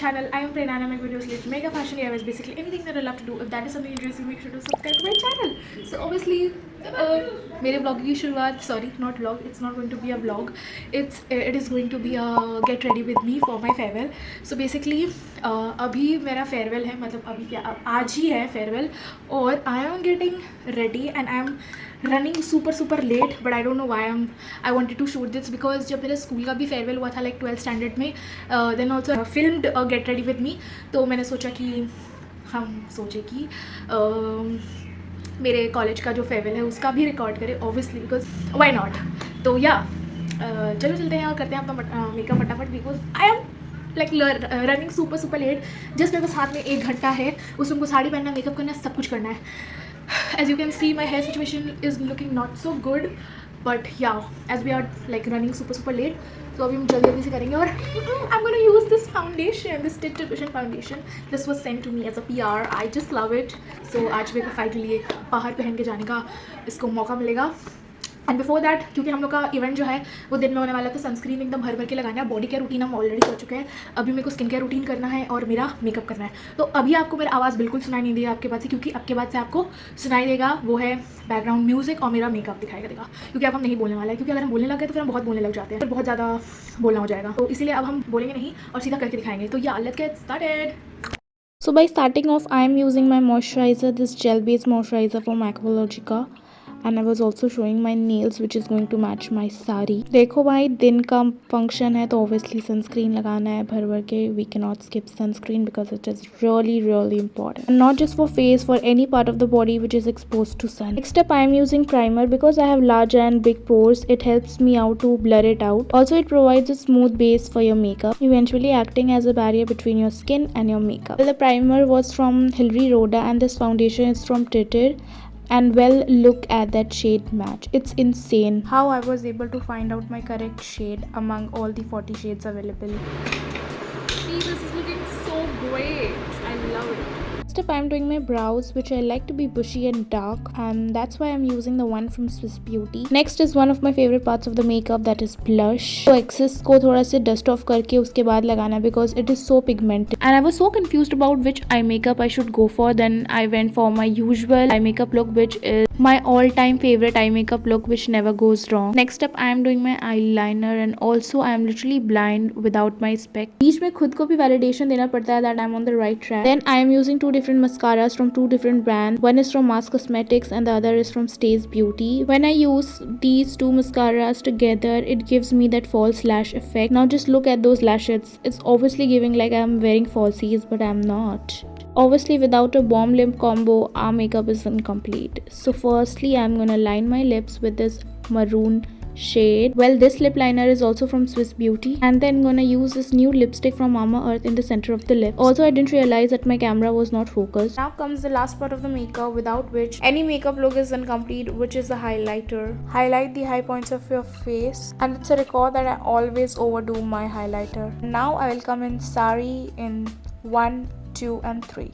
channel. I am Prerna and I make videos related to makeup, fashion, DIYs, basically anything that I love to do. If that is something interesting, make sure to subscribe to my channel. So obviously, मेरे vlog की शुरुआत, sorry, not vlog. It's not going to be a vlog. It is going to be a get ready with me for my farewell. So basically, अभी मेरा farewell है, मतलब अभी क्या आज ही है farewell और I am getting ready and I am running super late, but I don't know why I wanted to shoot this because जब मेरे स्कूल का भी फेयरवेल हुआ था like 12th स्टैंडर्ड में, then also filmed get ready with me, तो मैंने सोचा कि मेरे कॉलेज का जो फेयरवेल है उसका भी रिकॉर्ड करें ऑब्वियसली, बिकॉज वाई नॉट. तो या चलो चलते हैं और करते हैं अपना मेकअप फटाफट, because I am like running super late. Just मेरे पास हाथ में 1 घंटा है, उसमें हमको साड़ी पहनना, मेकअप करना, सब कुछ करना है. As you can see, my hair situation is looking not so good, but yeah, as we are like running super late, तो अभी हम जल्दी से करेंगे. और I'm gonna use this foundation, this TirTir foundation. This was sent to me as a PR. I just love it. So आज मेरे को फाइनली बाहर पहन के जाने का इसको मौका मिलेगा. एंड बिफोर दैट, क्योंकि हम लोग का इवेंट जो है वो दिन में होने वाला है, तो सनस्क्रीन एकदम भर के लगाना है. बॉडी केयर रूटीन हम ऑलरेडी कर चुके हैं, अभी मेरे को स्किन केयर रूटीन करना है और मेरा मेकअप करना है. तो अभी आपको मेरा आवाज़ बिल्कुल सुनाई नहीं देगा आपके पास से, क्योंकि आपके बाद से आपको सुनाई देगा वो है बैकग्राउंड म्यूजिक और मेरा मेकअप दिखाई देगा, क्योंकि अब हम नहीं बोलने वाला है. क्योंकि अगर हम बोलने लग गए तो फिर हम बहुत बोलने लग जाते हैं, फिर बहुत ज़्यादा बोलना हो जाएगा, तो इसीलिए अब हम बोलेंगे नहीं और सीधा करके दिखाएंगे. तो या let's get started. So by starting off, I am using my moisturizer, this gel based moisturizer from Aqualogica. And I was also showing my nails, which is going to match my saree. देखो भाई, दिन का function है तो obviously sunscreen लगाना है भर के. We cannot skip sunscreen because it is really important. And not just for face, for any part of the body which is exposed to sun. Next up, I am using primer because I have large and big pores. It helps me out to blur it out. Also, it provides a smooth base for your makeup, eventually acting as a barrier between your skin and your makeup. Well, the primer was from Roda and this foundation is from TirTir. And well, look at that shade match. It's insane how I was able to find out my correct shade among all the 40 shades available. See, this is looking so great. I love it. Next up, I'm doing my brows, which I like to be bushy and dark, and that's why I'm using the one from Swiss Beauty. Next is one of my favorite parts of the makeup, that is blush. So excess को थोड़ा से dust off करके उसके बाद लगाना because it is so pigmented. And I was so confused about which eye makeup I should go for. Then I went for my usual eye makeup look, which is my all-time favorite eye makeup look, which never goes wrong. Next up, I am doing my eyeliner, and also I am literally blind without my spec. बीच में खुद को भी validation देना पड़ता है that I'm on the right track. Then I am using 2 different mascaras from 2 different brands. One is from Mass Cosmetics and the other is from Staze Beauty. When I use these 2 mascaras together, it gives me that false lash effect. Now just look at those lashes. It's obviously giving like I'm wearing falsies, but I'm not. Obviously, without a bomb lip combo, our makeup is incomplete. So firstly, I'm gonna line my lips with this maroon shade. Well, this lip liner is also from Swiss Beauty, and then gonna use this new lipstick from Mama Earth in the center of the lip. Also, I didn't realize that my camera was not focused. Now comes the last part of the makeup, without which any makeup look is incomplete, which is the highlighter. Highlight the high points of your face, and it's a record that I always overdo my highlighter. Now I will come in Saree in 1, 2 and 3.